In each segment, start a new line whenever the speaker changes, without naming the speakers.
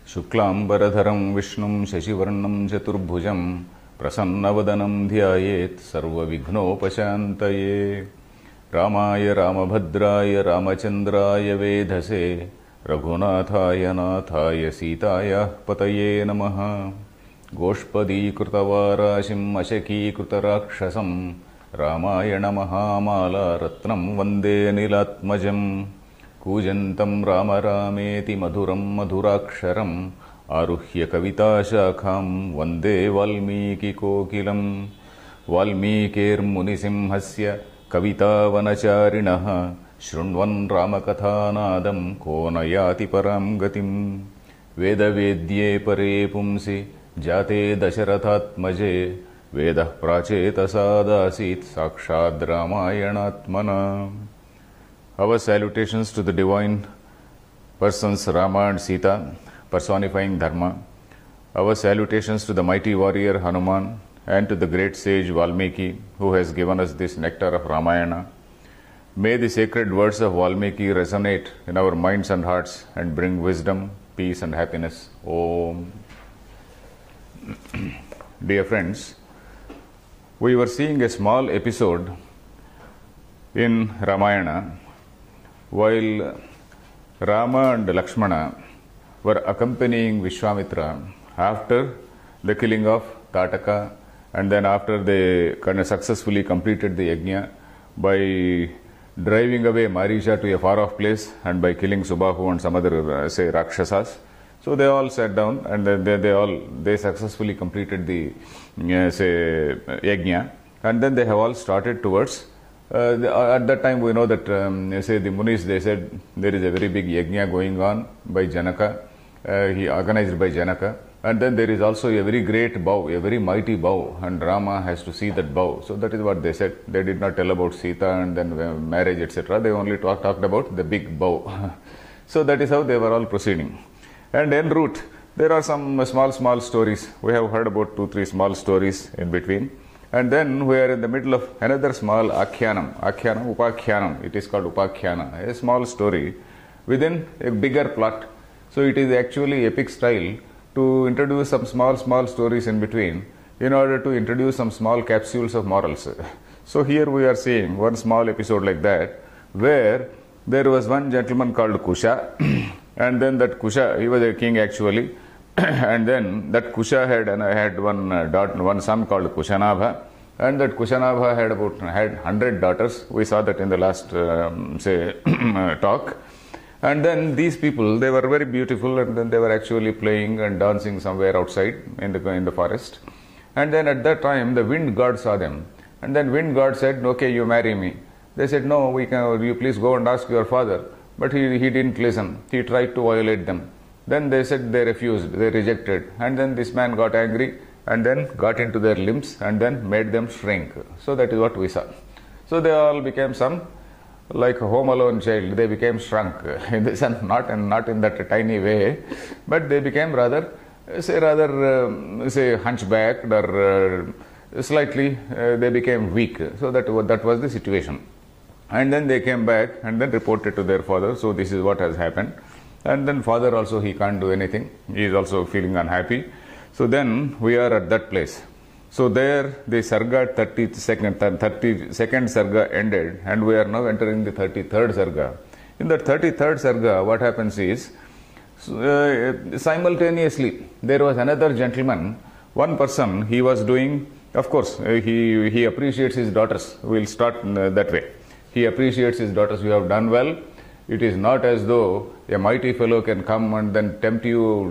शुक्लांबरधरं विष्णुं शशिवर्णं चतुर्भुजं प्रसन्नवदनं ध्यायेत् सर्वविघ्नोपशान्तये। रामाय रामभद्राय रामचन्द्राय वेधसे रघुनाथाय नाथाय सीतायाः पतये नमः। गोष्पदीकृतवाराशिं अशकीकृतराक्षसं रामायणमहामालारत्नं वन्दे अनिलात्मजम्। कूजन्तं राम रामेति मधुरं मधुराक्षरम् आरुह्य कविताशाखां वन्दे वाल्मीकिकोकिलम्। वाल्मीकिर्मुनिसिंहस्य कवितावनचारिणः शृण्वन् रामकथानादं को न याति परां गतिम्। वेदवेद्ये परे पुंसि जाते दशरथात्मजे वेदः प्राचेतसादासीत् साक्षाद् रामायणात्मना। Our salutations to the divine persons Rama and Sita, personifying Dharma. Our salutations to the mighty warrior Hanuman and to the great sage Valmiki, who has given us this nectar of Ramayana. May the sacred words of Valmiki resonate in our minds and hearts and bring wisdom, peace and happiness. Om. Dear friends, we were seeing a small episode in Ramayana while Rama and Lakshmana were accompanying Vishwamitra after the killing of Tataka, and then after they kind of successfully completed the yajna by driving away Marisha to a far off place and by killing Subahu and some other Rakshasas. So they all sat down and they successfully completed the yajna, and then they have all started towards at that time we know that the Munis, they said there is a very big yajna going on by Janaka, he organized by Janaka, and then there is also a very great bow, a very mighty bow, and Rama has to see that bow. So that is what they said. They did not tell about Sita and then marriage, etc. They only talked about the big bow. So that is how they were all proceeding. And en route there are some small stories. We have heard about 2-3 small stories in between. And then we are in the middle of another small upakyanam. It is called upakhyana, a small story within a bigger plot. So it is actually epic style to introduce some small stories in between in order to introduce some small capsules of morals. So here we are seeing one small episode like that, where there was one gentleman called Kusha, and then that Kusha, he was a king actually, and then that Kusha had one son called Kushanabha, and that Kushanabha had 100 daughters. We saw that in the last talk. And then these people, they were very beautiful, and then they were actually playing and dancing somewhere outside in the forest. And then at that time the wind god saw them, and then wind god said, "Okay, you marry me." They said, "No, you please go and ask your father." But he didn't listen. He tried to violate them. Then they said they refused, they rejected, and then this man got angry and then got into their limbs and then made them shrink. So that is what we saw. So they all became some like a Home Alone child. They became shrunk in the sense, not in that tiny way, but they became rather hunchbacked, or slightly they became weak. So that was the situation. And then they came back and then reported to their father. So this is what has happened. And then father also, he can't do anything. He is also feeling unhappy. So then we are at that place. So there the Sarga 32nd Sarga ended, and we are now entering the 33rd Sarga. In that 33rd Sarga, what happens is, simultaneously there was another gentleman, one person, he was doing, of course, he appreciates his daughters. We will start that way. He appreciates his daughters. You have done well. It is not as though a mighty fellow can come and then tempt you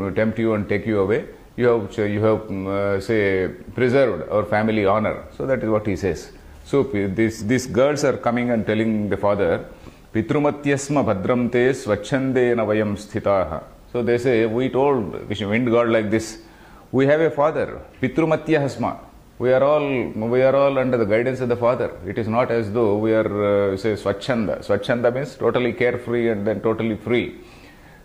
and take you away. You have preserved our family honor. So that is what he says. So these girls are coming and telling the father, Pitrumatyasma bhadram te swachhandena vayam sthitaha. So they say, we told wind god like this, we have a father, Pitrumatyasma. We are all under the guidance of the father. It is not as though we are swachhanda. Swachhanda means totally carefree and then totally free.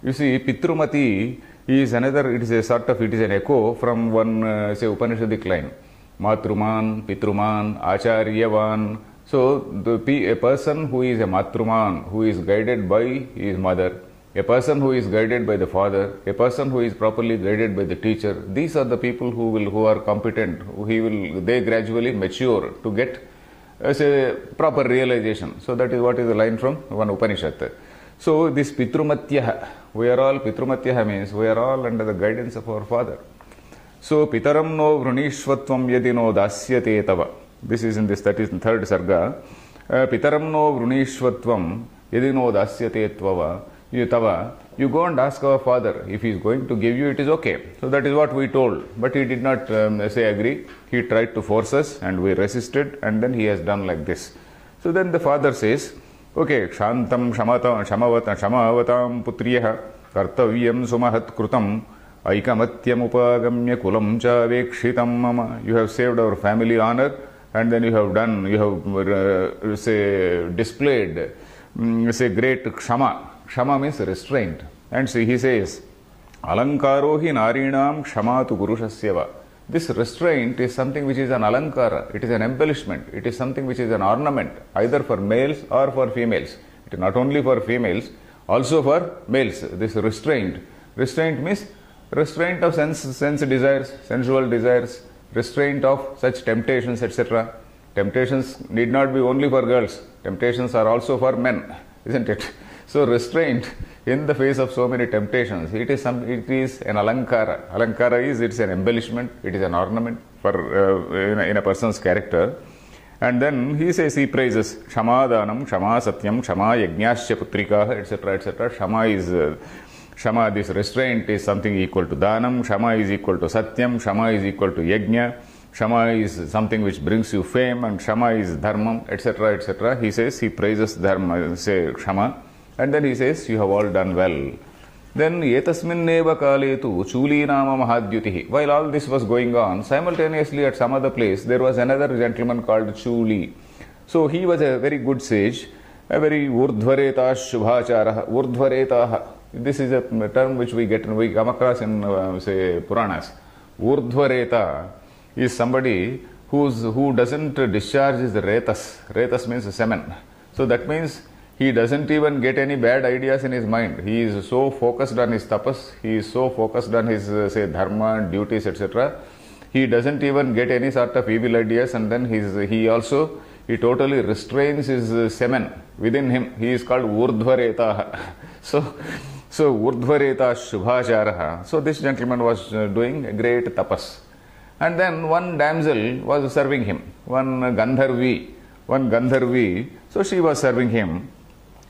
You see, Pitrumati is another, it is an echo from one Upanishadic line. Matruman, Pitruman, Acharyavan. So a person who is a Matruman, who is guided by his mother, a person who is guided by the father, a person who is properly guided by the teacher, these are the people who are competent. They gradually mature to get as a proper realization. So that is what is the line from one Upanishad. So this Pitrumatyaha, we are all, Pitrumatyaha means we are all under the guidance of our father. So Pitaram no Vrunishvatvam yadi no dasyate tava. This is in this 33rd Sarga. Pitaram no Vrunishvatvam yadi no dasyate tava. You go and ask our father. If he is going to give you, it is okay. So that is what we told. But he did not say agree. He tried to force us and we resisted, and then he has done like this. So then the father says, okay, Shantam Shamavatam Putriyaha Kartavyam Sumahat Krutam Aikamatyam Upagamya Kulam Cha Vekshitam Mama. You have saved our family honor, and then you have displayed great Kshama. Kshama means restraint. And so he says, Alankaro hi narinam kshama tu purushasya. This restraint is something which is an alankara. It is an embellishment. It is something which is an ornament, either for males or for females. It is not only for females, also for males. This restraint. Restraint means restraint of sense desires, sensual desires, restraint of such temptations, etc. Temptations need not be only for girls. Temptations are also for men, isn't it? So restraint in the face of so many temptations, it is an alankara. Alankara is, it's an embellishment, it is an ornament for in a person's character. And then he says, he praises Shamadanam, Shama Satyam, Shama Yajnasya Putrika, etc., etc. Shama, this restraint is something equal to Danam, Shama is equal to Satyam, Shama is equal to Yajna, Shama is something which brings you fame, and Shama is Dharmam, etc., etc. He says, he praises Dharma, say Shama. And then he says, you have all done well. Then, Yetasminneva kaletu chuli nama mahadyutihi. While all this was going on, simultaneously at some other place, there was another gentleman called Chuli. So he was a very good sage, a very urdhvareta shubhachara. Urdhvareta. This is a term which we come across in, say, Puranas. Urdhvareta is somebody who doesn't discharge his retas. Retas means semen. So that means he doesn't even get any bad ideas in his mind. He is so focused on his tapas, he is so focused on his, say, dharma and duties, etc. He doesn't even get any sort of evil ideas, and then he totally restrains his semen within him. He is called Urdhvareta. So Urdhvareta Shubhacharaha. So this gentleman was doing a great tapas. And then one damsel was serving him, one Gandharvi. So she was serving him.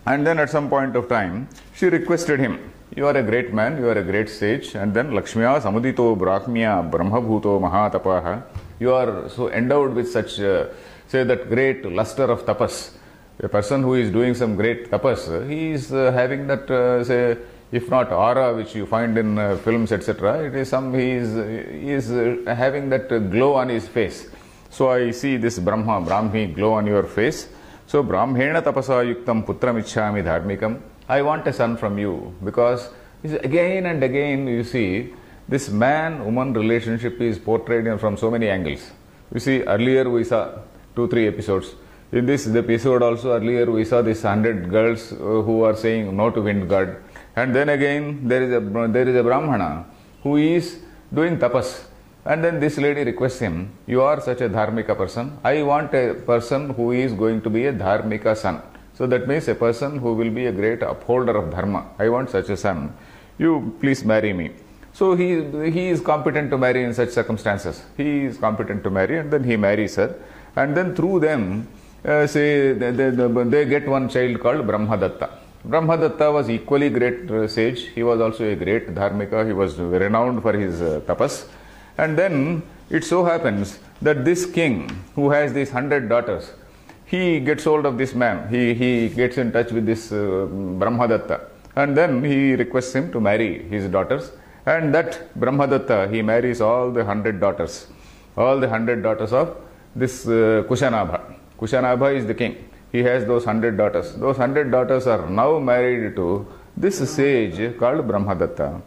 And then at some point of time, she requested him, you are a great man, you are a great sage, and then Lakshmiya Samudito Brahmya Brahmabhuto Mahatapaha, you are so endowed with such, say, that great luster of tapas. A person who is doing some great tapas, he is having that, say, if not aura which you find in films, etc., it is he is having that glow on his face. So I see this Brahmi glow on your face. So Brahmena tapasa yuktam putram ichhami dharmikam. I want a son from you, because again and again you see this man-woman relationship is portrayed from so many angles. You see, earlier we saw 2-3 episodes. In this episode also, earlier we saw this 100 girls who are saying no to wind god. And then again there is a Brahmana who is doing tapas. And then this lady requests him, you are such a dharmika person. I want a person who is going to be a dharmika son. So that means a person who will be a great upholder of dharma. I want such a son. You please marry me. So he is competent to marry in such circumstances. He is competent to marry, and then he marries her. And then through them, they get one child called Brahmadatta. Brahmadatta was equally great sage. He was also a great dharmika. He was renowned for his tapas. And then it so happens that this king who has these 100 daughters, he gets hold of this man. He gets in touch with this Brahmadatta, and then he requests him to marry his daughters. And that Brahmadatta, he marries all the 100 daughters. All the 100 daughters of this Kushanabha. Kushanabha is the king. He has those 100 daughters. Those 100 daughters are now married to this sage called Brahmadatta.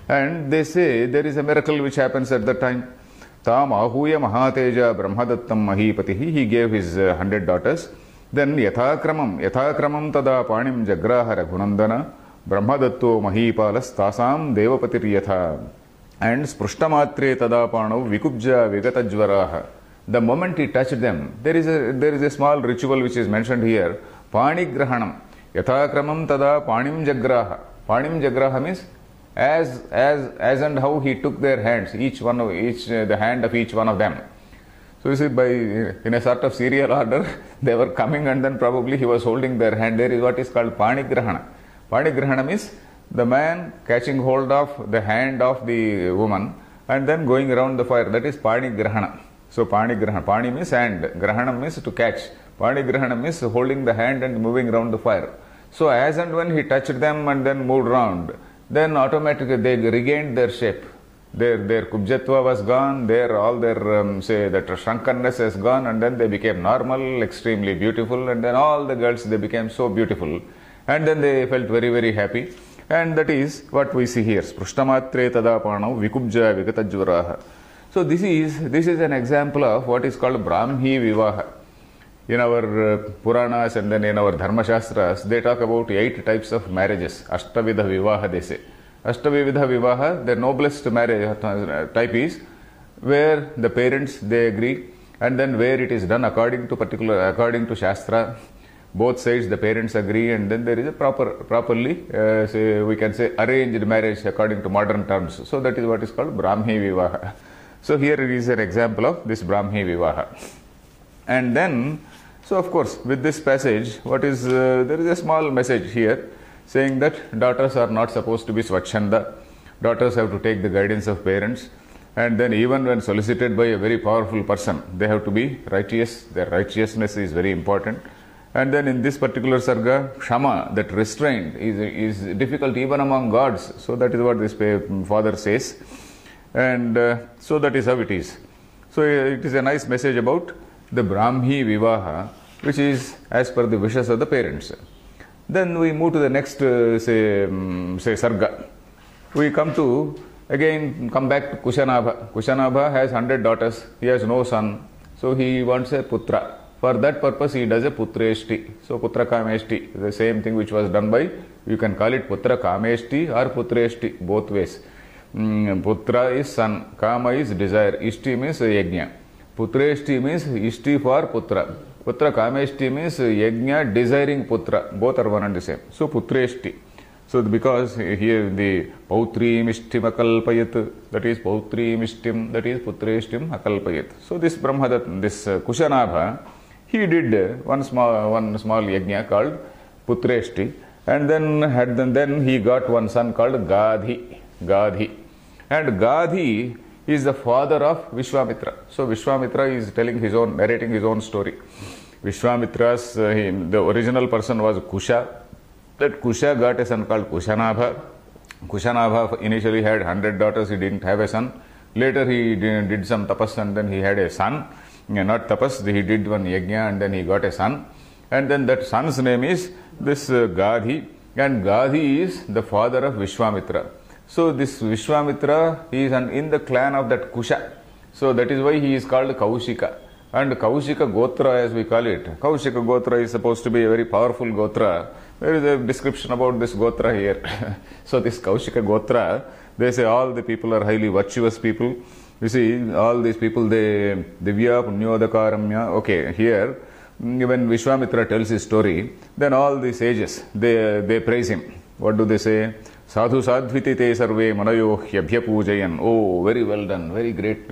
And they say there is a miracle which happens at that time. Tam ahuya mahateja brahmadattam mahipatihi. He gave his 100 daughters. Then yathakramam tada panim jagraha raghunandana Brahmadatto Mahipalas Tasam Devapatiryatha. And Sprushtamatre Tadapanau Vikubja Vigatajvaraha. The moment he touched them, there is a small ritual which is mentioned here. Panigrahanam. Yathakramam tada panim jagraha. Panim jagraha means as and how he took their hands, the hand of each one of them. So you see, in a sort of serial order, they were coming and then probably he was holding their hand. There is what is called panigrahana. Panigrahana means the man catching hold of the hand of the woman and then going around the fire. That is panigrahana. So panigrahana. Pani means hand. Grahana means to catch. Panigrahana means holding the hand and moving around the fire. So as and when he touched them and then moved around, then automatically they regained their shape. Their kubjatva was gone, all their that shrankanness has gone, and then they became normal, extremely beautiful, and then all the girls, they became so beautiful, and then they felt very, very happy. And that is what we see here. Sprushtamatre tadapanau vikubja vigatajvaraha. So this is an example of what is called Brahmi Vivaha. In our Puranas and then in our Dharma Shastras, they talk about 8 types of marriages. Ashtavidha Vivaha, they say. Ashtavidha Vivaha, the noblest marriage type is where the parents, they agree, and then where it is done according to Shastra. Both sides, the parents agree, and then there is a properly, we can say, arranged marriage according to modern terms. So that is what is called Brahmi Vivaha. So here it is an example of this Brahmi Vivaha. And then, so of course, with this passage, there is a small message here saying that daughters are not supposed to be swachhanda. Daughters have to take the guidance of parents. And then even when solicited by a very powerful person, they have to be righteous. Their righteousness is very important. And then in this particular sarga, Shama, that restraint, is difficult even among gods. So that is what this father says. And so that is how it is. So it is a nice message about the Brahmi Vivaha, which is as per the wishes of the parents. Then we move to the next, say sarga. We come back to Kushanabha. Kushanabha has 100 daughters. He has no son. So he wants a putra. For that purpose, he does a putreshti. So putra kameshti, the same thing which was done by, you can call it putra kameshti or putreshti, both ways. Putra is son, kama is desire, ishti means yajna. Putreshti means ishti for putra. Putra kameshti means yajna desiring putra. Both are one and the same. So putreshti. So because here the pautri mishtim akalpayat, that is pautri mishtim, that is putreshtim akalpayat. So this this Kushanabha, he did one small yajna called putreshti, and then he got one son called Gadhi. And Gadhi is the father of Vishwamitra. So Vishwamitra is narrating his own story. Vishwamitra's, the original person was Kusha. That Kusha got a son called Kushanabha. Kushanabha initially had 100 daughters, he didn't have a son. Later he did some tapas and then he had a son. Not tapas, he did one yajna and then he got a son. And then that son's name is this Gadhi. And Gadhi is the father of Vishwamitra. So this Vishwamitra, he is in the clan of that Kusha. So that is why he is called Kaushika. And Kaushika Gotra, as we call it. Kaushika Gotra is supposed to be a very powerful Gotra. There is a description about this Gotra here. So this Kaushika Gotra, they say all the people are highly virtuous people. You see, all these people, they Divya Punyodakaramya. Okay, here, when Vishwamitra tells his story, then all the sages, they praise him. What do they say? Sadhu sadhviti te sarve manayo hyabhya pujayan. Oh, very well done, very great,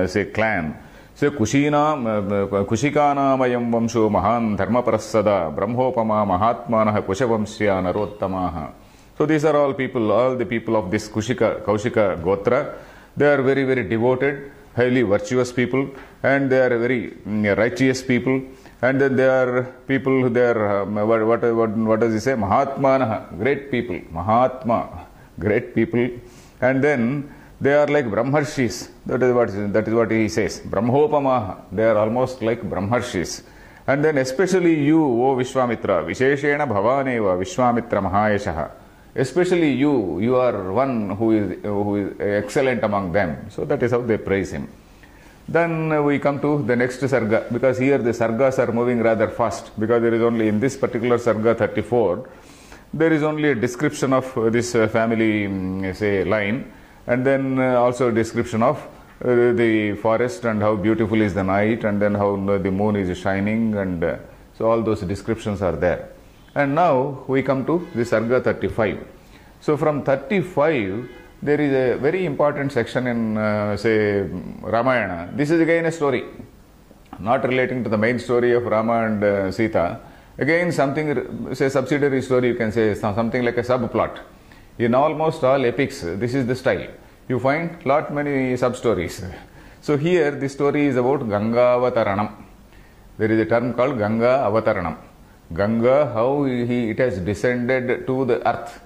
say clan. So Kushikanāmayam vamsho mahan dharma parasada brahmopama mahatmanah kushavamsya narottamaha. So these are all the people of this Kaushika Gotra. They are very, very devoted, highly virtuous people, and they are very righteous people. And then they are people, they are, what does he say? Mahatmanah, great people. Mahatma, great people. And then they are like Brahmarshis. That is what he says. Brahmopamaha, they are almost like Brahmarshis. And then especially you, O Vishwamitra, Visheshena Bhavaneva Vishwamitra Mahayashaha. Especially you are one who is excellent among them. So that is how they praise him. Then we come to the next sarga, because here the sargas are moving rather fast, because there is only in this particular sarga 34, there is only a description of this family, say, line, and then also a description of the forest and how beautiful is the night, and then how the moon is shining, and so all those descriptions are there. And now we come to the Sarga 35. So from 35, there is a very important section in, say, Ramayana. This is again a story, not relating to the main story of Rama and Sita. Again, something, say, subsidiary story, you can say, something like a subplot. In almost all epics, this is the style. You find lot many sub-stories. So here, the story is about Ganga Avataranam. There is a term called Ganga Avataranam. Ganga, how it has descended to the earth.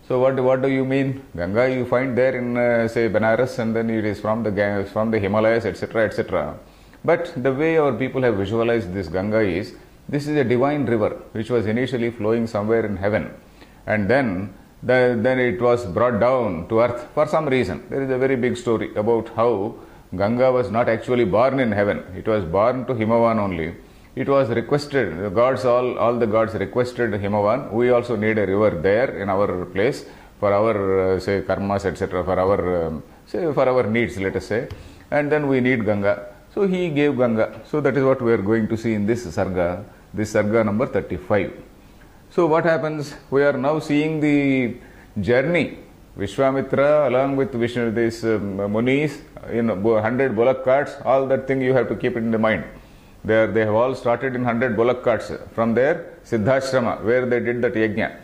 So what do you mean? Ganga you find there in, say, Benares, and then it is from the Himalayas, etc., etc. But the way our people have visualized this Ganga is, this is a divine river which was initially flowing somewhere in heaven, and then it was brought down to earth for some reason. There is a very big story about how Ganga was not actually born in heaven. It was born to Himavan only. It was requested, the gods, all the gods requested Himavan, we also need a river there in our place for our, say, karmas, etc., for our, say, for our needs, let us say, and then we need Ganga. So he gave Ganga. So that is what we are going to see in this Sarga number 35. So what happens? We are now seeing the journey. Vishwamitra along with Vishnu, these Munis in 100 bullock carts, all that thing you have to keep it in the mind. They have all started in 100 bullock carts from their Siddhashrama, where they did that yajna.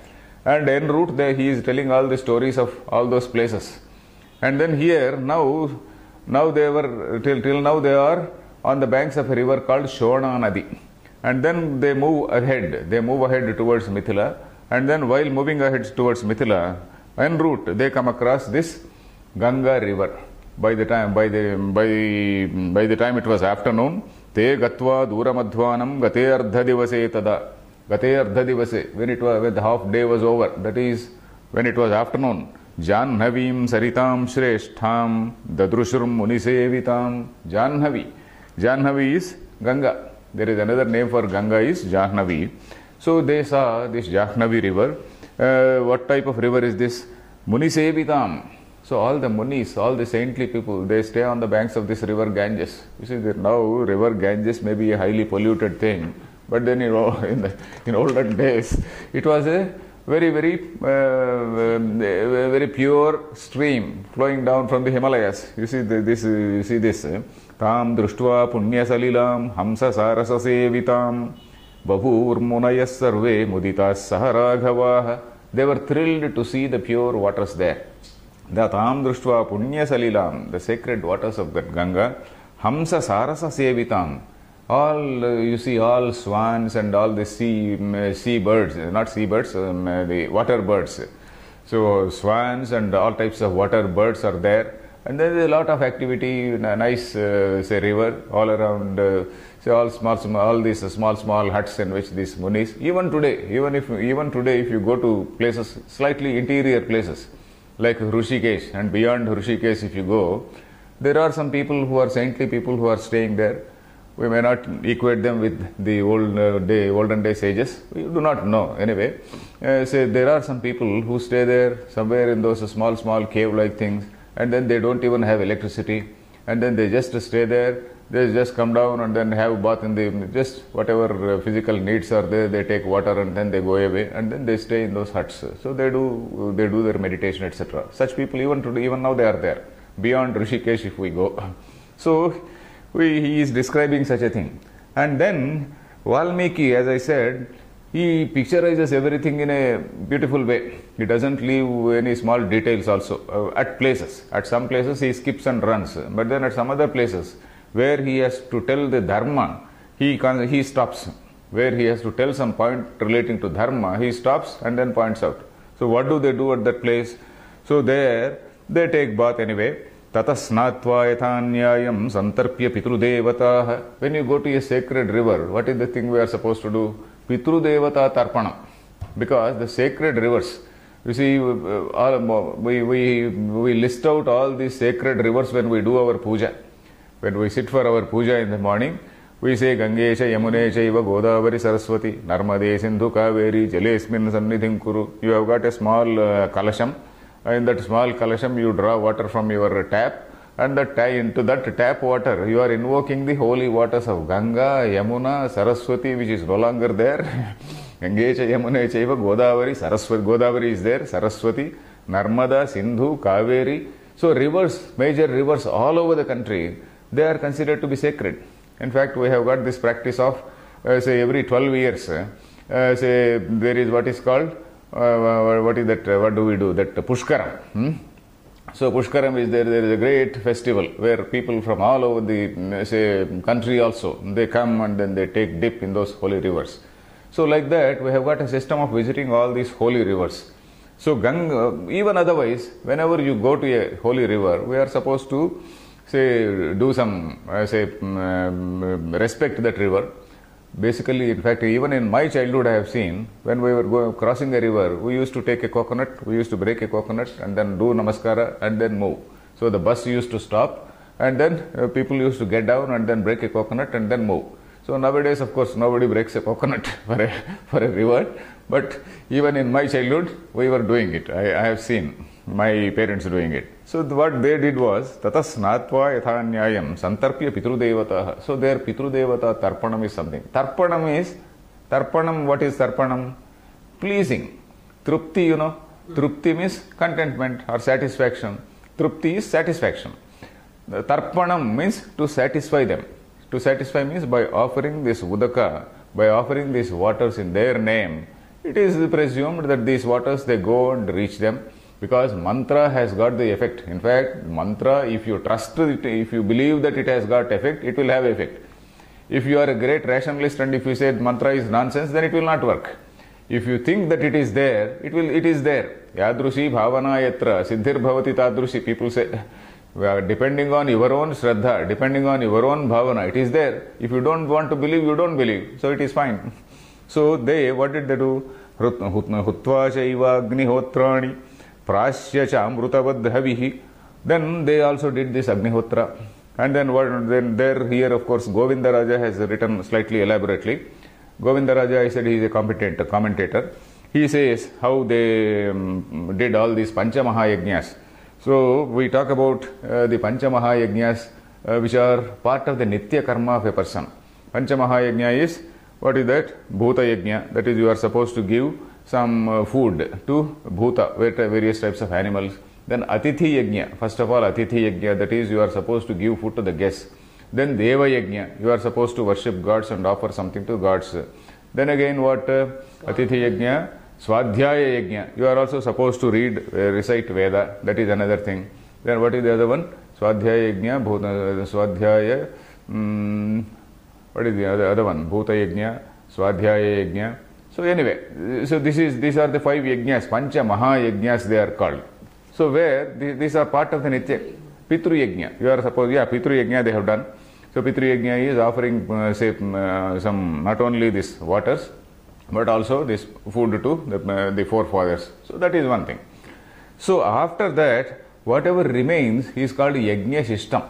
And en route, he is telling all the stories of all those places. And then here, now they were, till now they are on the banks of a river called Shona Nadi. And then they move ahead towards Mithila. And then while moving ahead towards Mithila, en route, they come across this Ganga river. By the time it was afternoon, te gatva duramadhvanam gate ardha divase tada. Gate ardha divase, when the half day was over, that is when it was afternoon. Janhavim saritam shreshtham dadrushrum munisevitam. Janhavi is Ganga. There is another name for Ganga is Jahnavi. So they saw this Jahnavi river. What type of river is this? Munisevitam. So all the Munis, all the saintly people, they stay on the banks of this river Ganges. You see that now river Ganges may be a highly polluted thing, but then in olden days, it was a very, very, very pure stream flowing down from the Himalayas. You see this. Tam društva punya salilam hamsa sarasa sevitam babhur munayas sarve muditas saharaghavah. They were thrilled to see the pure waters there. The Tam društva punya salilam, the sacred waters of that Ganga, hamsa sarasa sevitam. All swans and all the sea birds, not seabirds, the water birds. So swans and all types of water birds are there, and there is a lot of activity in a nice, say, river all around. All these small huts in which these Munis. Even today, if you go to places, slightly interior places like Hrishikesh and beyond Hrishikesh, if you go, there are some people who are saintly people who are staying there. We may not equate them with the olden day sages. We do not know. Anyway, say there are some people who stay there somewhere in those small cave-like things, and then they don't even have electricity, and then they just stay there. They just come down and then have bath in the, just whatever physical needs are there. They take water and then they go away, and then they stay in those huts. So they do their meditation, etc. Such people even now they are there. Beyond Rishikesh, if we go, so. He is describing such a thing. And then Valmiki, as I said, he picturizes everything in a beautiful way. He doesn't leave any small details also. At places, at some places he skips and runs, but then at some other places where he has to tell the dharma, he stops. Where he has to tell some point relating to dharma, he stops and then points out. So what do they do at that place? So there they take bath anyway. Tata snatva yathanyayam santarpya pitrudevataha. When you go to a sacred river, what is the thing we are supposed to do? Pitrudevata tarpana. Because the sacred rivers, you see, we list out all these sacred rivers when we do our puja. When we sit for our puja in the morning, We say Gange cha Yamune chaiva Godavari Saraswati Narmade Sindhu Kaveri Jalesmin Sannidhim Kuru. You have got a small kalasham. In that small kalasham you draw water from your tap, and into that tap water you are invoking the holy waters of Ganga, Yamuna, Saraswati, which is no longer there. Gange cha Yamune chaiva Godavari Saraswati. Godavari is there, Saraswati, Narmada, Sindhu, Kaveri. So rivers, major rivers all over the country, they are considered to be sacred. In fact, we have got this practice of, say, every 12 years, say, there is what is called, what is that, what do we do? That Pushkaram. So Pushkaram is there is a great festival where people from all over the, say, country also, they come and then they take dip in those holy rivers. So like that, we have got a system of visiting all these holy rivers. So Ganga, even otherwise, whenever you go to a holy river, we are supposed to, say, do some, respect that river. Basically, in fact, even in my childhood I have seen, when we were crossing a river, we used to take a coconut, we used to break a coconut and then do namaskara and then move. So the bus used to stop and then people used to get down and then break a coconut and then move. So nowadays, of course, nobody breaks a coconut for a river, but even in my childhood, we were doing it. I have seen my parents doing it. So what they did was, tatas snatva yathanyayam santarpya pitrudevata. So their pitrudevata tarpanam is something. Tarpanam, what is tarpanam? Pleasing. Trupti, you know. Trupti means contentment or satisfaction. Trupti is satisfaction. Tarpanam means to satisfy them. To satisfy means by offering this udaka, by offering these waters in their name, it is presumed that these waters, they go and reach them, because mantra has got the effect. In fact, mantra, if you trust it, if you believe that it has got effect, it will have effect. If you are a great rationalist and if you say mantra is nonsense, then it will not work. If you think that it is there, it is there. Yadrushi bhavana yatra siddhir bhavati tadrushi. People say, depending on your own shraddha, depending on your own bhavana, it is there. If you don't want to believe, you don't believe. So it is fine. So what did they do? Hutva chaiva agnihotrani prasya cha amrutavadhavihi. Then they also did this Agnihotra. And then here of course Govindaraja has written slightly elaborately. Govindaraja, I said, he is a commentator. He says how they did all these Panchamahayajnas. So we talk about the Panchamahayajnas which are part of the Nitya Karma of a person. Panchamahayajna is, what is that? Bhuta Yajna. That is, you are supposed to give some food to Bhuta, various types of animals. Then Atithi Yajna. First of all, Atithi Yajna, that is, you are supposed to give food to the guests. Then Deva Yajna, you are supposed to worship gods and offer something to gods. Then again what? Atithi Yajna, Swadhyaya Yajna, you are also supposed to recite Veda, that is another thing. Then what is the other one? Swadhyaya Yajna, Swadhyaya, what is the other one? Bhuta Yajna, Swadhyaya Yajna. So anyway, so these are the 5 Yajnas, Pancha Mahayajnas they are called. So where these are part of the Nitya. Pitru Yajna, you are supposed, Pitru Yajna they have done. So Pitru Yajna is offering, some, not only this waters, but also this food to the forefathers. So that is one thing. So after that, whatever remains is called Yajna System.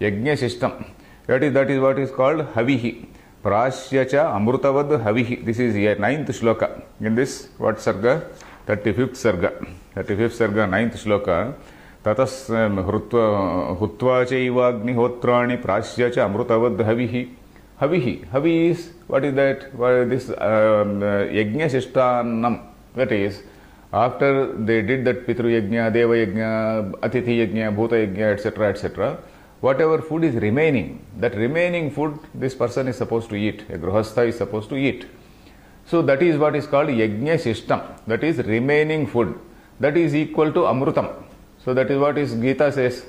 Yajna System. That is what is called Havihi. Prasya cha amrutavad havihi. This is 9th shloka. In this, what sarga? 35th sarga. 35th sarga, 9th shloka. Tatas hutva chaiva agnihotrani prasya cha amrutavad havihi. Havihi. Havi is, what is that? This Yajna Sishtanam. That is, after they did that Pitru Yajna, Deva Yajna, Atithi Yajna, Bhuta Yajna, etc., etc., whatever food is remaining, that remaining food this person is supposed to eat. A Grihastha is supposed to eat. So that is what is called Yajna System. That is remaining food. That is equal to Amrutam. So that is what is Gita says.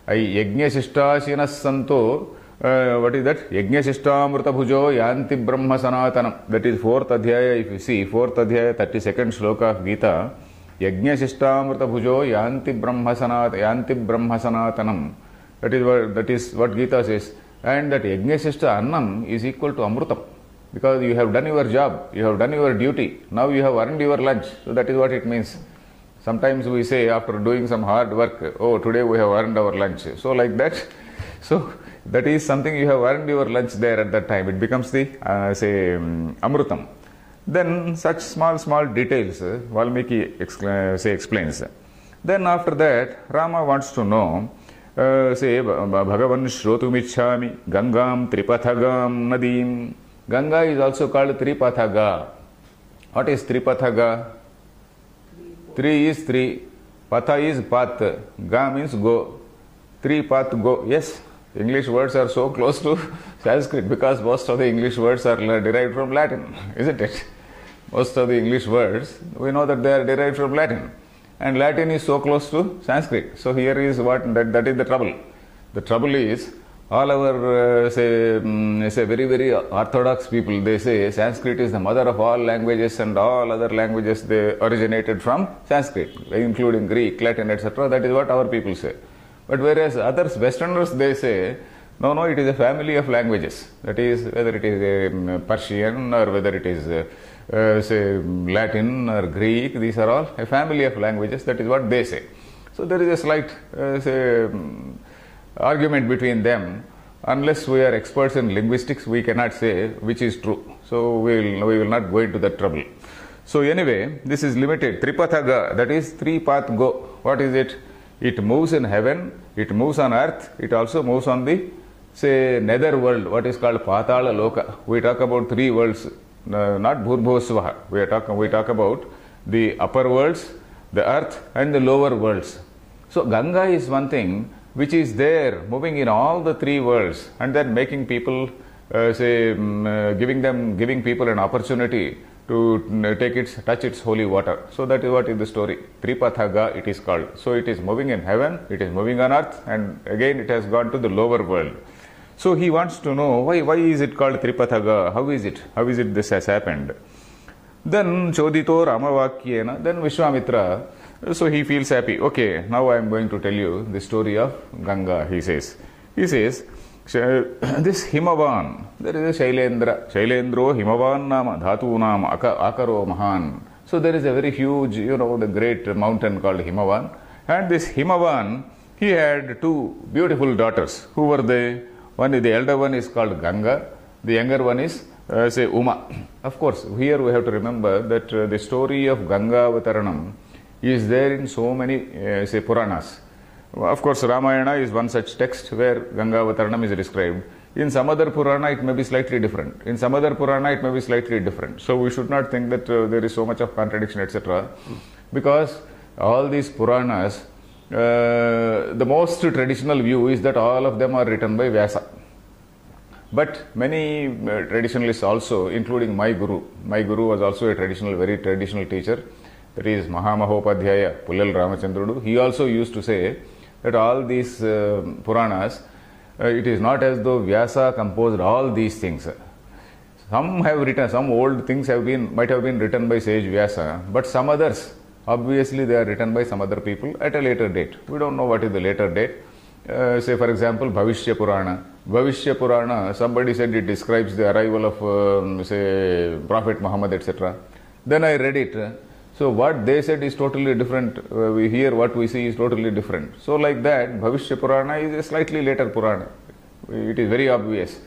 Yajna Sishtashinas Santo. What is that? Yajna Shishtamruta Bhujo Yanti Brahma Sanatanam. That is 4th Adhyaya. If you see 4th Adhyaya, 32nd Shloka of Gita. Yajna Shishtamruta Bhujo Yanti Brahma Sanatanam. That is what Gita says. And that Yajna Shishta Annam is equal to Amrutam. Because you have done your job, you have done your duty. Now you have earned your lunch. So that is what it means. Sometimes we say after doing some hard work, oh, today we have earned our lunch. So like that, So that is something you have earned your lunch there at that time. It becomes the, Amrutam. Then such small details Valmiki explains. Then after that, Rama wants to know, Bhagavan Shrotumichhami Gangam Tripathagam Nadim. Ganga is also called Tripathaga. What is Tripathaga? Tri is three, Patha is path, Ga means go. Three path go. Yes, English words are so close to Sanskrit because most of the English words are derived from Latin, isn't it? Most of the English words, we know that they are derived from Latin. And Latin is so close to Sanskrit. So here is that is the trouble. The trouble is, all our very orthodox people, they say Sanskrit is the mother of all languages and all other languages they originated from Sanskrit, including Greek, Latin, etc. That is what our people say. But whereas others, Westerners, they say, no, it is a family of languages. That is, whether it is Persian or whether it is Latin or Greek, these are all a family of languages. That is what they say. So there is a slight argument between them. Unless we are experts in linguistics, we cannot say which is true. So we will not go into that trouble. So anyway, this is limited. Tripathaga, that is three path go. What is it? It moves in heaven, it moves on earth, it also moves on the nether world, what is called Patala Loka. We talk about three worlds, not Bhurbhosvaha. We talk about the upper worlds, the earth and the lower worlds. So Ganga is one thing which is there, moving in all the three worlds, and then making people, giving people an opportunity to touch its holy water. So that is what is the story. Tripathaga it is called. So it is moving in heaven, it is moving on earth, and again it has gone to the lower world. So he wants to know why is it called Tripathaga? How is it this has happened? Then Chodito Ramavakyena, then Vishwamitra, so he feels happy. Okay, now I am going to tell you the story of Ganga, he says. This Himavan, there is a Shailendra. Shailendro Himavan Nama Dhatu Nama Akaro Mahan. So there is a very huge, the great mountain called Himavan. And this Himavan, he had two beautiful daughters. Who were they? The elder one is called Ganga. The younger one is, Uma. Of course, here we have to remember that the story of Ganga Avataranam is there in so many, Puranas. Of course, Ramayana is one such text where Ganga Avataranam is described. In some other Purana, it may be slightly different. In some other Purana, it may be slightly different. So we should not think that there is so much of contradiction, etc. Because all these Puranas, the most traditional view is that all of them are written by Vyasa. But many traditionalists also, including my guru was also a very traditional teacher. That is Mahamahopadhyaya, Pullal Ramachandrudu. He also used to say that all these Puranas, it is not as though Vyasa composed all these things. Some old things might have been written by sage Vyasa, but some others, obviously they are written by some other people at a later date. We don't know what is the later date. Say for example, Bhavishya Purana. Bhavishya Purana, somebody said it describes the arrival of, Prophet Muhammad, etc. Then I read it. So what they said is totally different. We hear what we see is totally different. So like that, Bhavishya Purana is a slightly later Purana. It is very obvious.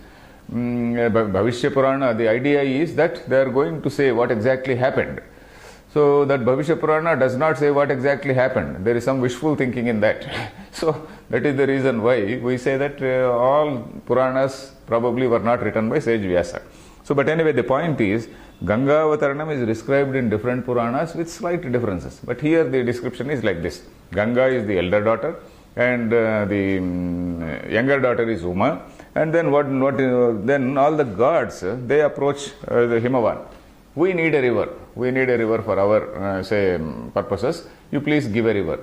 Bhavishya Purana, the idea is that they are going to say what exactly happened. So that Bhavishya Purana does not say what exactly happened. There is some wishful thinking in that. So that is the reason why we say that all Puranas probably were not written by sage Vyasa. So but anyway, the point is, Ganga Avataranam is described in different Puranas with slight differences. But here the description is like this. Ganga is the elder daughter and the younger daughter is Uma. And then then all the gods, they approach the Himavan. We need a river. We need a river for our, purposes. You please give a river.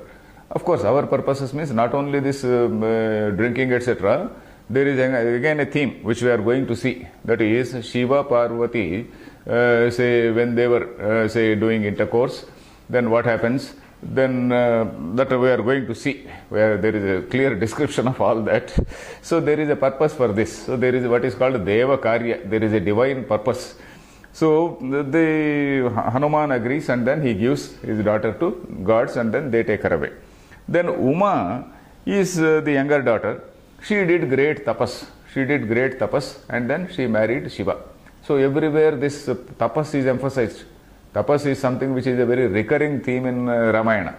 Of course, our purposes means not only this drinking, etc. There is again a theme which we are going to see. That is Shiva, Parvati, when they were, doing intercourse, then what happens? Then that we are going to see, where there is a clear description of all that. So there is a purpose for this. So there is what is called Deva Karya. There is a divine purpose. So the Hanuman agrees and then he gives his daughter to gods and then they take her away. Then Uma is the younger daughter She did great tapas. She did great tapas and then she married Shiva. So everywhere this tapas is emphasized. Tapas is something which is a very recurring theme in Ramayana.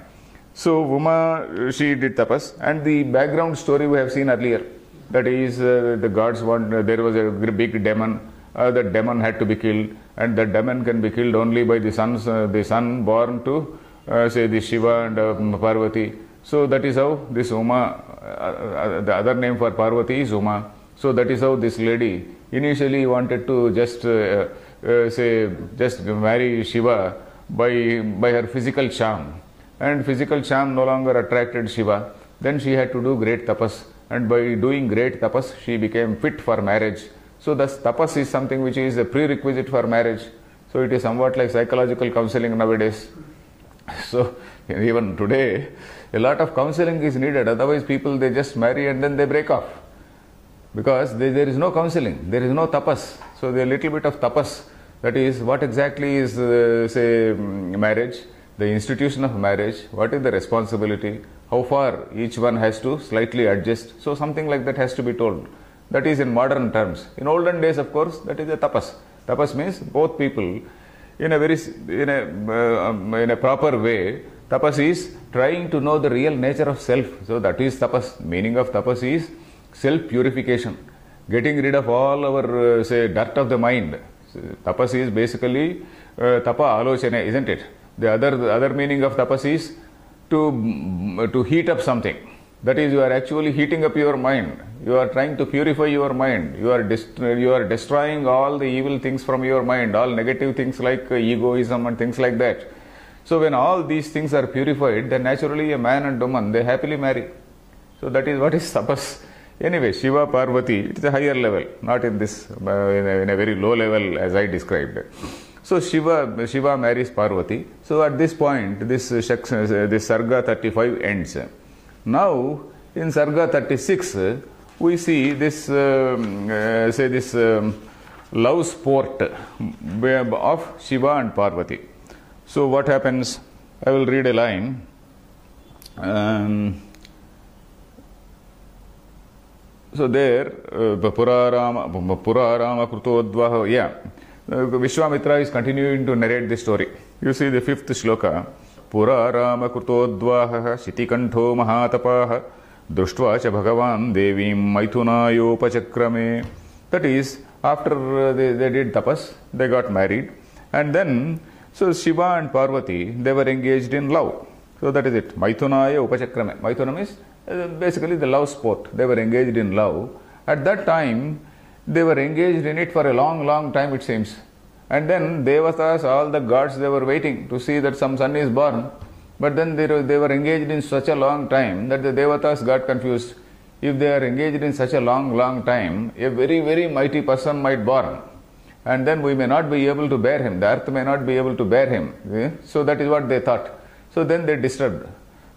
So Uma, she did tapas, and the background story we have seen earlier. That is, the gods want, there was a big demon. That demon had to be killed, and that demon can be killed only by the son born to say the Shiva and Parvati. So that is how this Uma, the other name for Parvati is Uma. So that is how this lady initially wanted to just just marry Shiva by her physical charm, and physical charm no longer attracted Shiva. Then she had to do great tapas, and by doing great tapas she became fit for marriage. So thus tapas is something which is a prerequisite for marriage. So it is somewhat like psychological counseling nowadays. So even today a lot of counseling is needed, otherwise people, they just marry and then they break off, because there is no counseling, there is no tapas. So the little bit of tapas, that is what exactly is marriage, the institution of marriage, what is the responsibility, how far each one has to slightly adjust. So something like that has to be told. That is in modern terms. In olden days, of course, that is a tapas. Tapas means both people in a proper way. Tapas is trying to know the real nature of self. So that is tapas. Meaning of tapas is self-purification, getting rid of all our dirt of the mind. Tapas is basically tapa alochane, isn't it? The other meaning of tapas is to heat up something. That is, you are actually heating up your mind. You are trying to purify your mind. You are destroying all the evil things from your mind, all negative things like egoism and things like that. So when all these things are purified, then naturally a man and woman, they happily marry. So that is what is tapas. Anyway, Shiva, Parvati, it is a higher level, not in this, in a very low level as I described. So Shiva marries Parvati. So at this point, this Sarga 35 ends. Now, in Sarga 36, we see this, love sport of Shiva and Parvati. So what happens? I will read a line. So there, Purarama Krutodvaha, yeah. Vishwamitra is continuing to narrate the story. You see the 5th shloka. Purarama Krutodvaha Shitikantho Mahatapaha Društva cha Bhagavan Devim Maithunayopachakrame. That is, after they did tapas, they got married. And then, so Shiva and Parvati, they were engaged in love. So that is it. Maithunaya Upachakrame. Maithunam is basically the love sport. They were engaged in love. At that time, they were engaged in it for a long time, it seems. And then Devatas, all the gods, they were waiting to see that some son is born. But then they were engaged in such a long time that the Devatas got confused. If they are engaged in such a long time, a very mighty person might born. And then we may not be able to bear him. The earth may not be able to bear him. So that is what they thought. So then they disturbed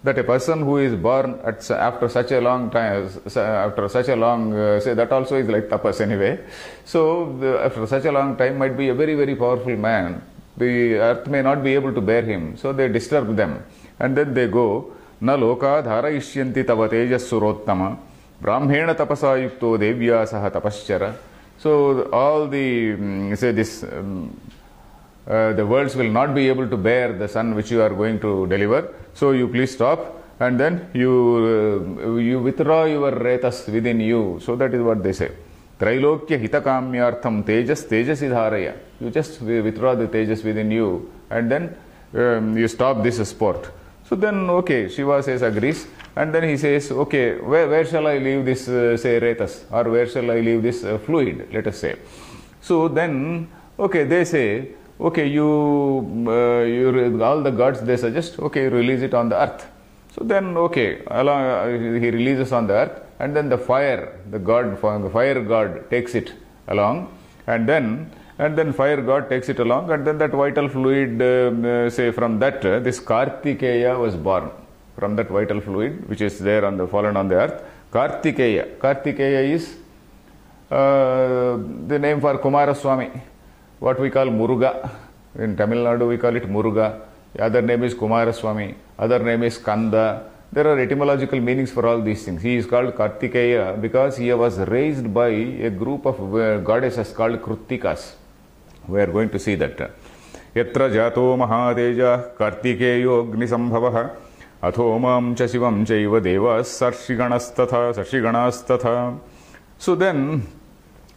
that a person who is born after such a long time, say that also is like tapas anyway. So after such a long time might be a very powerful man. The earth may not be able to bear him. So they disturb them. And then they go, Na loka dharayishyanti tava tejas surottama brahmena tapasa yukto devya saha tapaschara. So all the, the worlds will not be able to bear the son which you are going to deliver. So you please stop, and then you withdraw your retas within you. So that is what they say. Trailokya hitakamyartham tejas idharaya. You just withdraw the tejas within you, and then you stop this sport. So then, okay, Shiva says agrees, and then he says, okay, where shall I leave this, say, retas, or where shall I leave this fluid, let us say. So then, okay, they say, okay, all the gods, they suggest, okay, release it on the earth. So then, okay, he releases on the earth, and then the fire god takes it along, and then fire god takes it along, and then that vital fluid, say from that, this Kartikeya was born. From that vital fluid, which is there fallen on the earth, Kartikeya. Kartikeya is the name for Kumaraswamy, what we call Muruga. In Tamil Nadu we call it Muruga. The other name is Kumaraswamy. Other name is Kanda. There are etymological meanings for all these things. He is called Kartikeya because he was raised by a group of goddesses called Kruttikas. We are going to see that. Yatra jato mahateja Kartikeyo agnisambhavah atho mam cha shivam chaiva devas sarshiganas-tatha. So then,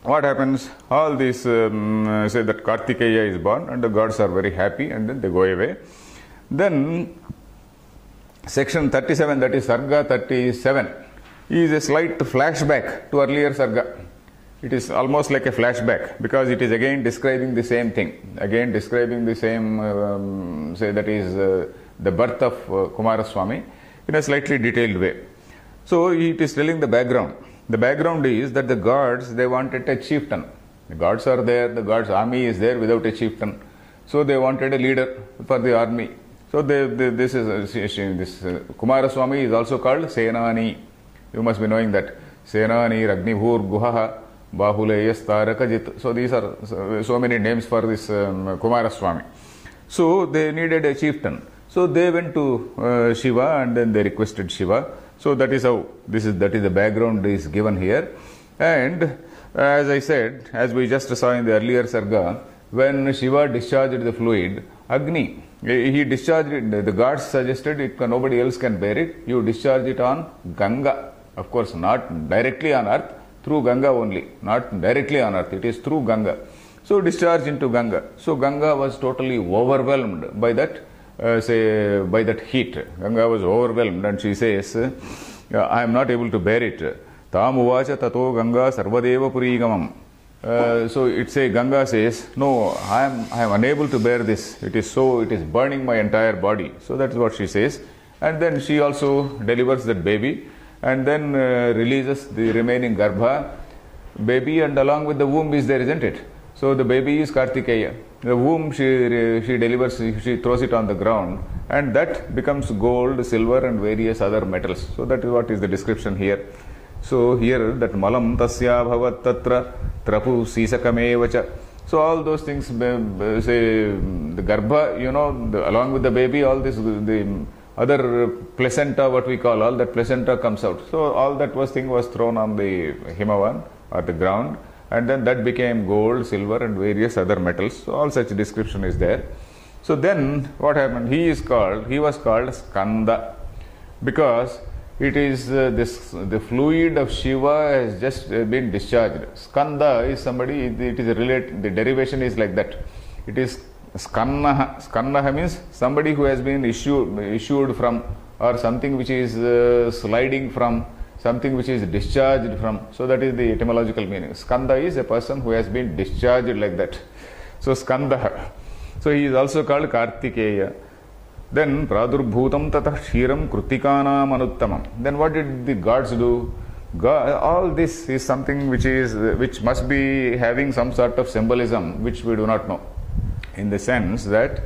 what happens? All these say that Kartikeya is born and the gods are very happy and then they go away. Then section 37, that is Sarga 37, is a slight flashback to earlier Sarga. It is almost like a flashback because it is again describing the same thing, again describing the same, say that is the birth of Kumaraswamy in a slightly detailed way. So it is telling the background. The background is that the gods, they wanted a chieftain. The gods are there, the gods' army is there without a chieftain. So they wanted a leader for the army. So this Kumaraswamy is also called Senani. You must be knowing that. Senani, Ragnibhur, Guhaha, Bahuleyas, Tarakajit. So these are so many names for this Kumaraswamy. So they needed a chieftain. So they went to Shiva and then they requested Shiva. So that is how that is the background is given here. And as I said, as we just saw in the earlier Sarga, when Shiva discharged the fluid, Agni, he discharged it, the gods suggested it, nobody else can bear it, you discharge it on Ganga. Of course, not directly on earth, through Ganga only, not directly on earth, it is through Ganga. So discharge into Ganga. So Ganga was totally overwhelmed by that, by that heat. Ganga was overwhelmed and she says, I am not able to bear it. Tam uvacha tato Ganga sarvadeva purigamam. So Ganga says, no, I am unable to bear this. It is burning my entire body. So that is what she says. And then she also delivers that baby and then releases the remaining Garbha baby, and along with the womb is there, isn't it? So the baby is Kartikeya. The womb she delivers, she throws it on the ground, and that becomes gold, silver and various other metals. So that is what is the description here. So here that malam tasya bhavat tatra trapu sisakamevacha. So all those things, say the Garbha, along with the baby, all this, the other placenta, what we call, all that placenta comes out. So all that thing was thrown on the Himavan or the ground, and then that became gold, silver and various other metals. So all such description is there. So then what happened? He was called Skanda because it is the fluid of Shiva has just been discharged. Skanda is somebody, it is related, the derivation is like that. It is Skannaha. Skannaha means somebody who has been issued from, or something which is sliding from, something which is discharged from. So that is the etymological meaning. Skanda is a person who has been discharged like that. So Skandaha. So he is also called Kartikeya. Then Pradurbhutam Tata Kshiram Krutikanam Anuttamam. Then what did the gods do? All this is something which must be having some sort of symbolism which we do not know. In the sense that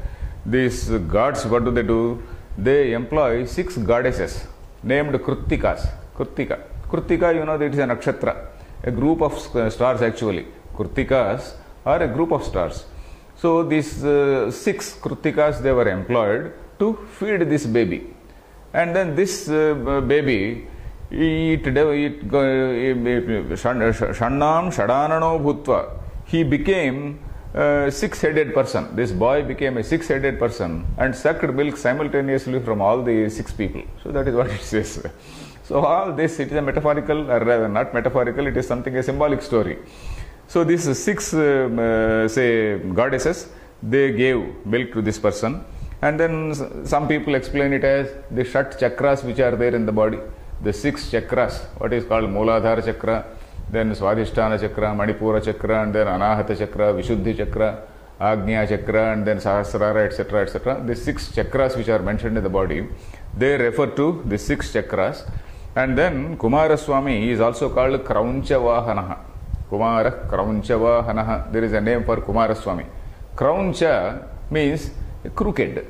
these gods, what do? They employ 6 goddesses named Kruttikas. Kruttika, that it is a nakshatra, a group of stars actually. Kruttikas are a group of stars. So these 6 Kruttikas, they were employed to feed this baby. And then this baby, Shannam Shadanano Bhutva, he became a 6-headed person. This boy became a 6-headed person and sucked milk simultaneously from all the 6 people. So that is what it says. So all this, it is a metaphorical, or rather not metaphorical, it is something, a symbolic story. So these 6, goddesses, they gave milk to this person. And then some people explain it as the Shat chakras which are there in the body. The 6 chakras, what is called Mooladhara chakra, then Swadhisthana chakra, Manipura chakra, and then Anahata chakra, Vishuddhi chakra, Agnya chakra, and then Sahasrara, etc., etc. The 6 chakras which are mentioned in the body, they refer to the 6 chakras. And then Kumaraswamy is also called Krauncha-Vahanaha. Kumara Krauncha-Vahanaha. There is a name for Kumaraswamy. Krauncha means crooked.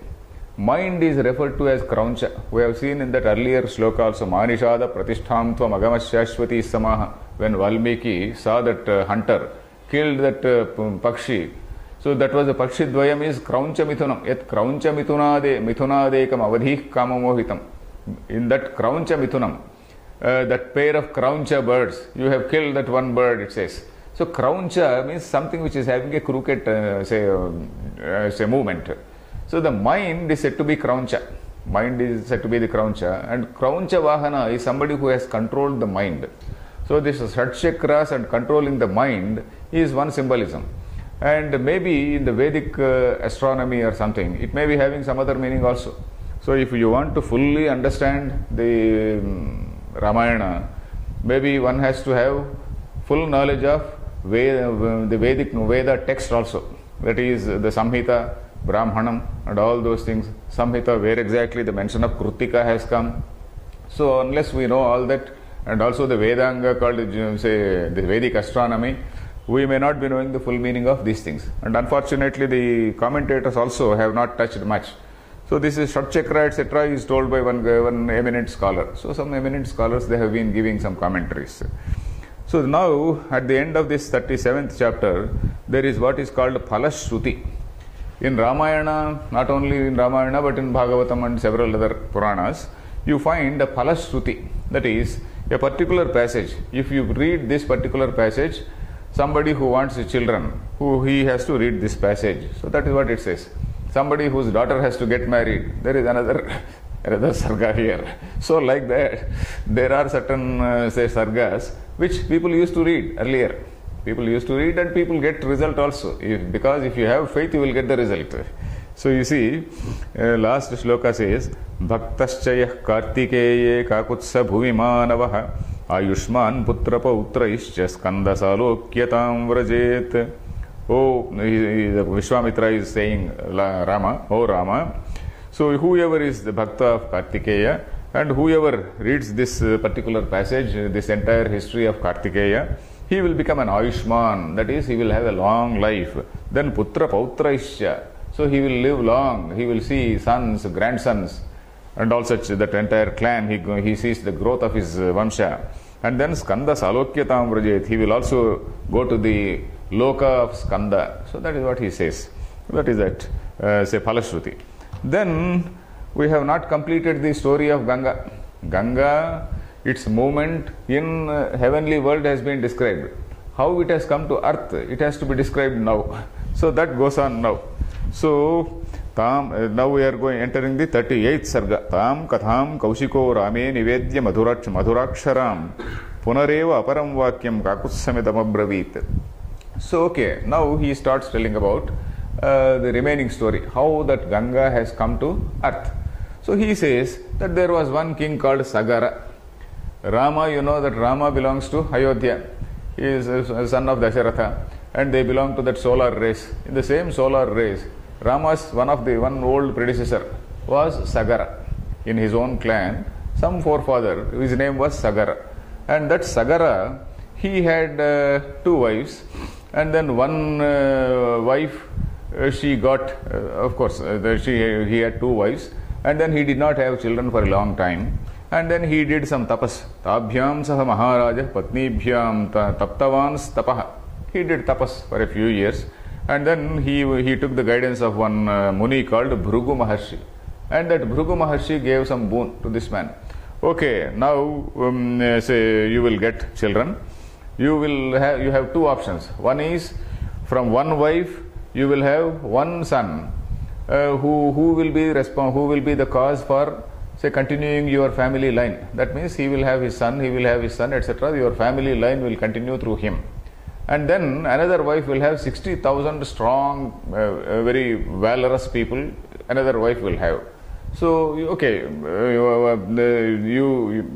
Mind is referred to as Krauncha. We have seen in that earlier shloka also, Manishada Pratishtham Tvam Agamashashvati Samaha. When Valmiki saw that hunter killed that Pakshi, so that was the Pakshi Dvayam is Krauncha Mithunam. Yet Krauncha Mithunadekam Avadhih Kamamohitam. in that Krauncha Mithunam, that pair of Krauncha birds, you have killed that one bird, it says. So Krauncha means something which is having a crooked, say movement. So the mind is said to be Krauncha. Mind is said to be the Krauncha, and Krauncha Vahana is somebody who has controlled the mind. So this Shat Chakras and controlling the mind is one symbolism. And maybe in the Vedic astronomy or something, it may be having some other meaning also. So if you want to fully understand the Ramayana, maybe one has to have full knowledge of the Vedic Veda text also. That is the Samhita, Brahmanam and all those things. Samhita, where exactly the mention of Krutika has come. So unless we know all that, and also the Vedanga called, say, the Vedic astronomy, we may not be knowing the full meaning of these things. And unfortunately, the commentators also have not touched much. So this is Shat Chakra, etc. is told by one eminent scholar. So some eminent scholars, they have been giving some commentaries. So now, at the end of this 37th chapter, there is what is called Phalashruti. In Ramayana, not only in Ramayana, but in Bhagavatam and several other Puranas, you find a Phalashruti. That is, a particular passage. If you read this particular passage, somebody who wants children, he has to read this passage. So that is what it says. Somebody whose daughter has to get married, there is another sarga here. So like that, there are certain say sargas which people used to read earlier. People used to read and people get result also. Because if you have faith, you will get the result. So you see, last shloka says, Bhaktaschayah Kartikeye Kakutsa Bhuvimanavaha Ayushman Putra Pautraishcha Skanda Salokyatam Vrajet. Oh, Vishwamitra is saying, Rama, oh Rama. So whoever is the Bhakta of Kartikeya and whoever reads this particular passage, this entire history of Kartikeya, he will become an Ayushman, that is, he will have a long life. Then Putra Pautraishya, so he will live long, he will see sons, grandsons, and all such, that entire clan, he sees the growth of his Vamsha. And then Skanda Salokyatam Vrajet, he will also go to the Loka of Skanda. So that is what he says. That is that, say Phalashruti. Then we have not completed the story of Ganga. Ganga, its movement in heavenly world has been described. How it has come to earth, it has to be described now. So that goes on now. So now we are entering the 38th sarga. Tam katham kaushiko rame nivedya madhuraksharam punareva aparam vakyam kakutsamitam abravit. So okay, now he starts telling about the remaining story, how that Ganga has come to earth. So he says that there was one king called Sagara. Rama, you know that Rama belongs to Ayodhya. He is a son of Dasharatha and they belong to that solar race. In the same solar race, Rama's one old predecessor was Sagara. In his own clan, some forefather, his name was Sagara. And that Sagara, he had two wives, and then one wife, she got, of course, he had two wives, and then he did not have children for a long time. And then he did some tapas. Tabhyam saha maharaja patnibhyam taptavans tapaha. He did tapas for a few years. And then he took the guidance of one Muni called Bhrugu Maharshi. And that Bhrugu Maharshi gave some boon to this man. Okay, now say you will get children. You have two options. One is, from one wife you will have one son who will be the cause for, say, continuing your family line. That means he will have his son, etc. Your family line will continue through him. And then another wife will have 60,000 strong, very valorous people, another wife will have. So, okay,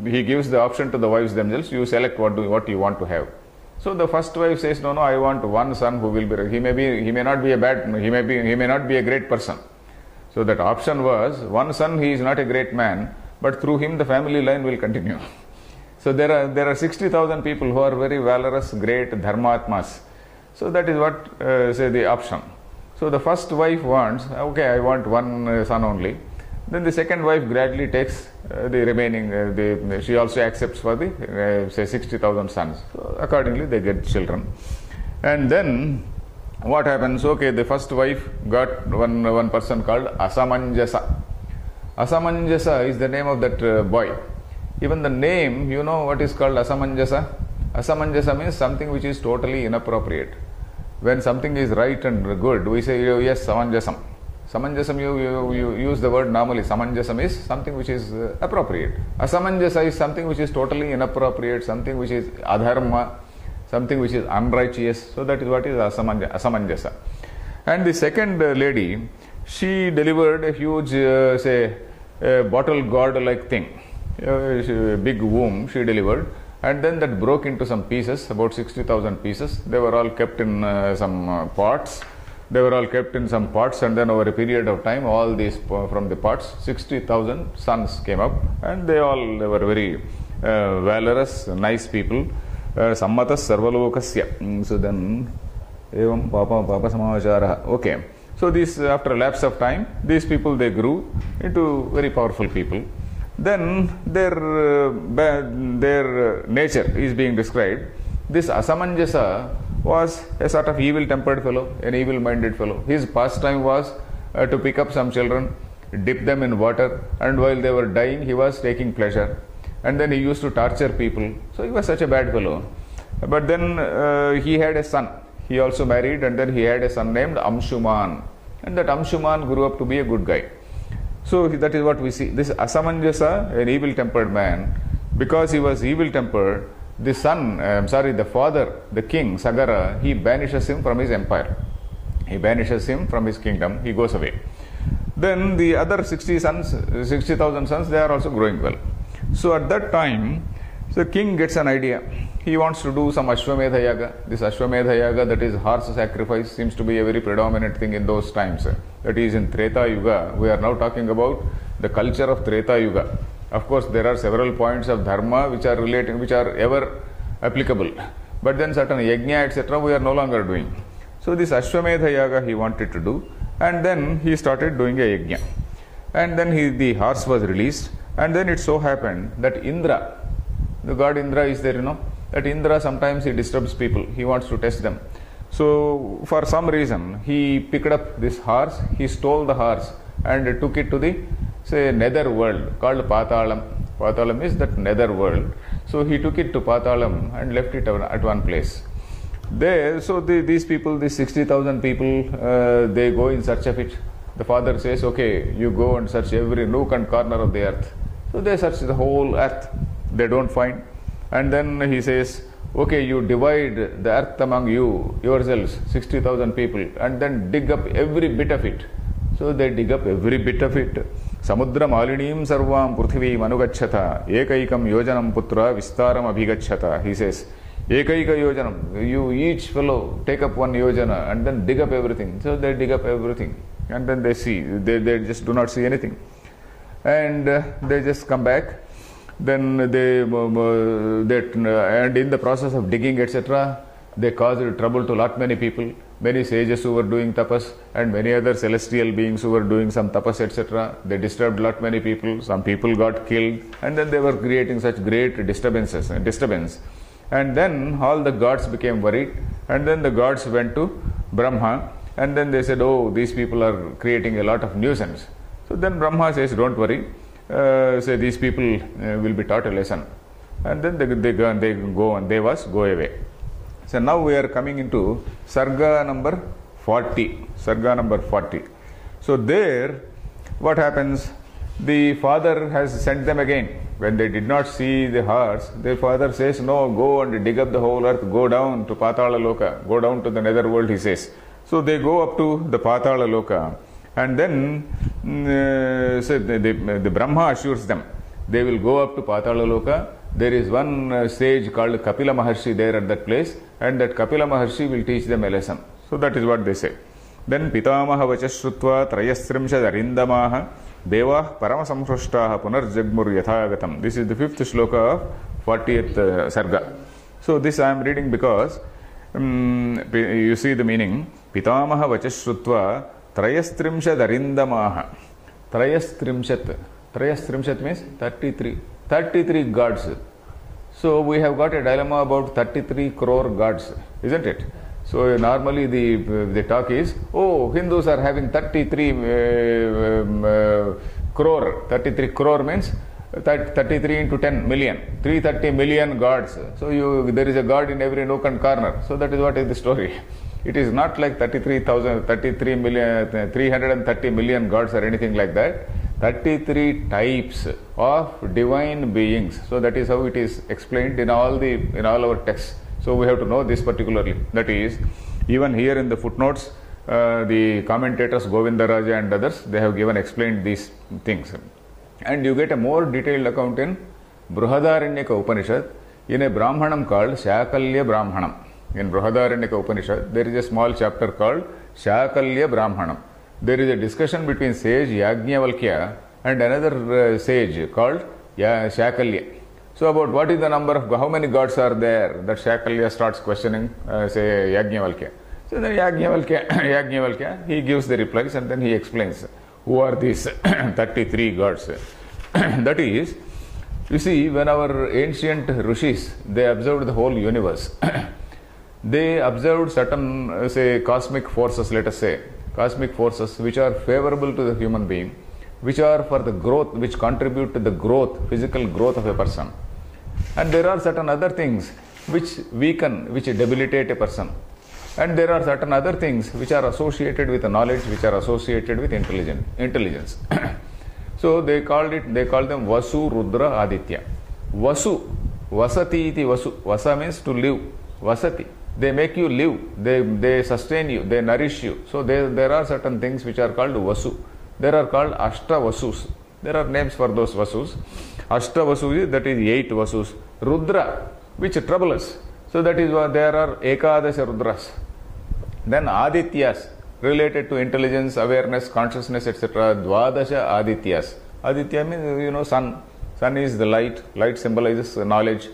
he gives the option to the wives themselves, you select what you want to have. So the first wife says, no, I want one son who will be, he may not be a great person. So that option was, one son, he is not a great man, but through him the family line will continue. So there are 60,000 people who are very valorous, great dharmatmas. So that is what, say, the option. So the first wife wants, okay, I want one son only. Then the second wife gradually takes the remaining, she also accepts for the, say, 60,000 sons. So accordingly they get children. And then what happens? Okay, the first wife got one person called Asamanjasa. Asamanjasa is the name of that boy. Even the name, you know what is called Asamanjasa? Asamanjasa means something which is totally inappropriate. When something is right and good, we say, oh, yes, Samanjasam. Samanjasam, you use the word normally. Samanjasam is something which is appropriate. Asamanjasa is something which is totally inappropriate, something which is adharma, something which is unrighteous. So that is what is Asamanjasa. And the second lady, she delivered a huge, a bottle gourd-like thing, a big womb she delivered, and then that broke into some pieces, about 60,000 pieces. They were all kept in some pots. They were all kept in some pots, and then over a period of time, all these from the pots, 60,000 sons came up, and they were very valorous, nice people. Sammatas sarvalokasya. So then, evam papa samavachara. Okay. So these, after a lapse of time, these people, they grew into very powerful people. Then their nature is being described. This Asamanjasa was a sort of evil-tempered fellow, an evil-minded fellow. His pastime was to pick up some children, dip them in water, and while they were dying, he was taking pleasure. And then he used to torture people. So he was such a bad fellow. But then he had a son. He also married, and then he had a son named Amshuman. And that Amshuman grew up to be a good guy. So that is what we see. This Asamanjasa, an evil-tempered man, because he was evil-tempered, the father, the king, Sagara, he banishes him from his empire. He banishes him from his kingdom. He goes away. Then the other 60,000 sons, they are also growing well. So at that time, the king gets an idea. He wants to do some Ashwamedha Yaga. This Ashwamedha Yaga, that is horse sacrifice, seems to be a very predominant thing in those times. That is in Treta Yuga. We are now talking about the culture of Treta Yuga. Of course, there are several points of dharma which are related, which are ever applicable. But then certain yajna, etc., we are no longer doing. So this Ashwamedha Yaga he wanted to do, and then he started doing a yajna. And then the horse was released, and then it so happened that Indra, the god Indra is there, you know, that Indra sometimes he disturbs people, he wants to test them. So for some reason, he picked up this horse, he stole the horse and took it to the, nether world called Patalam. Patalam is that nether world. So he took it to Patalam and left it at one place. There, so these people, these 60,000 people, they go in search of it. The father says, okay, you go and search every nook and corner of the earth. So they search the whole earth. They don't find. And then he says, okay, you divide the earth among yourselves, 60,000 people, and then dig up every bit of it. So they dig up every bit of it. Samudra malinim sarvam prithvi manugachata ekaikam yojanam putra vistaram abhigachata. He says, ekaika yojanam, you each fellow take up one yojana and then dig up everything. So they dig up everything. And then they see, they just do not see anything. And they just come back. Then and in the process of digging, etc., they caused trouble to lot many people, many sages who were doing tapas, and many other celestial beings who were doing some tapas, etc. They disturbed lot many people. Some people got killed, and then they were creating such great disturbance. And then all the gods became worried, and then the gods went to Brahma, and then they said, oh, these people are creating a lot of nuisance. So then Brahma says, don't worry. Say these people will be taught a lesson, and then they go and they go away. So now we are coming into Sarga number 40. Sarga number 40. So there, what happens? The father has sent them again. When they did not see the horse, their father says, no, go and dig up the whole earth, go down to Patala Loka, go down to the nether world, he says. So they go up to the Patala Loka. And then the Brahma assures them, they will go up to Patala Loka. There is one sage called Kapila Maharshi there at that place, and that Kapila Maharshi will teach them a lesson. So that is what they say. Then Pitamaha Vachashrutva Trayastrimshad Arindamaha Deva Paramasamshrishtaha Punarjagmur Yathagatam. This is the 5th shloka of 40th Sarga. So this I am reading because you see the meaning. Pitamaha Vachashrutva Trayastrimshad Arindamaha. Trayastrimshat means 33. 33 gods. So we have got a dilemma about 33 crore gods, isn't it? So normally the talk is, oh, Hindus are having 33 crore. 33 crore means 33 into 10 million. 330 million gods. So there is a god in every nook and corner. So that is what is the story. It is not like 33 million, 330 million gods or anything like that. 33 types of divine beings. So that is how it is explained in all our texts. So we have to know this particularly. That is, even here in the footnotes, the commentators Govindaraja and others, they have explained these things. And you get a more detailed account in Brihadaranyaka Upanishad in a Brahmanam called Shakalya Brahmanam. In Brihadaranyaka Upanishad, there is a small chapter called Shakalya Brahmanam. There is a discussion between sage Yajnavalkya and another sage called Shakalya. So about what is the number of, how many gods are there, that Shakalya starts questioning, say, Yajnavalkya. So then Yajnavalkya, he gives the replies and then he explains who are these 33 gods. That is, you see, when our ancient rishis, they observed the whole universe. They observed certain, say, cosmic forces, let us say, cosmic forces which are favorable to the human being, which are for the growth, which contribute to the growth, physical growth of a person. And there are certain other things which weaken, which debilitate a person. And there are certain other things which are associated with knowledge, which are associated with intelligence. So they call them Vasu, Rudra, Aditya. Vasu, Vasati iti Vasu. Vasa means to live. Vasati. They make you live. They sustain you. They nourish you. So there are certain things which are called Vasu. There are called Ashta Vasus. There are names for those Vasus. Ashta Vasu, that is 8 Vasus. Rudra, which trouble us. So that is why there are Ekadasha Rudras. Then Adityas, related to intelligence, awareness, consciousness, etc. Dvadasha Adityas. Aditya means, sun. Sun is the light. Light symbolizes knowledge.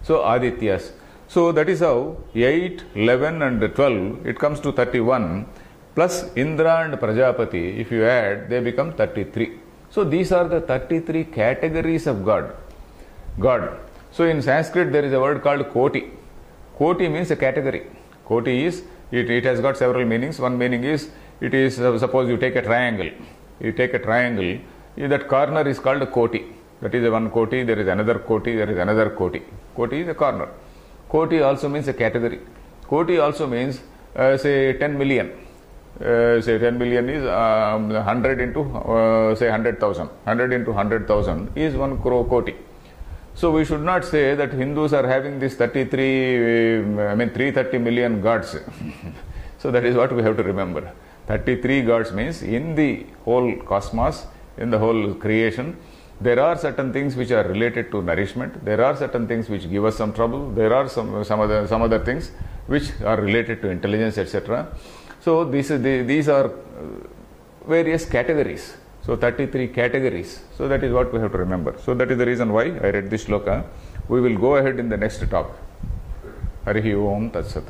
So Adityas. So that is how 8, 11 and 12, it comes to 31. Plus Indra and Prajapati, if you add, they become 33. So these are the 33 categories of God. So in Sanskrit, there is a word called Koti. Koti means a category. Koti is, it has got several meanings. One meaning is, it is, suppose you take a triangle. That corner is called a Koti. That is one Koti, there is another Koti, there is another Koti. Koti is a corner. Koti also means a category. Koti also means, say 10 million. Say 10 million is 100 into, say 100,000. 100 into 100,000 is 1 crore Koti. So we should not say that Hindus are having this 330 million gods. So that is what we have to remember. 33 gods means in the whole cosmos, in the whole creation, there are certain things which are related to nourishment. There are certain things which give us some trouble. There are some other things which are related to intelligence, etc. So these are various categories. So 33 categories. So that is what we have to remember. So that is the reason why I read this shloka. We will go ahead in the next talk. Harihi Om Tat Sat.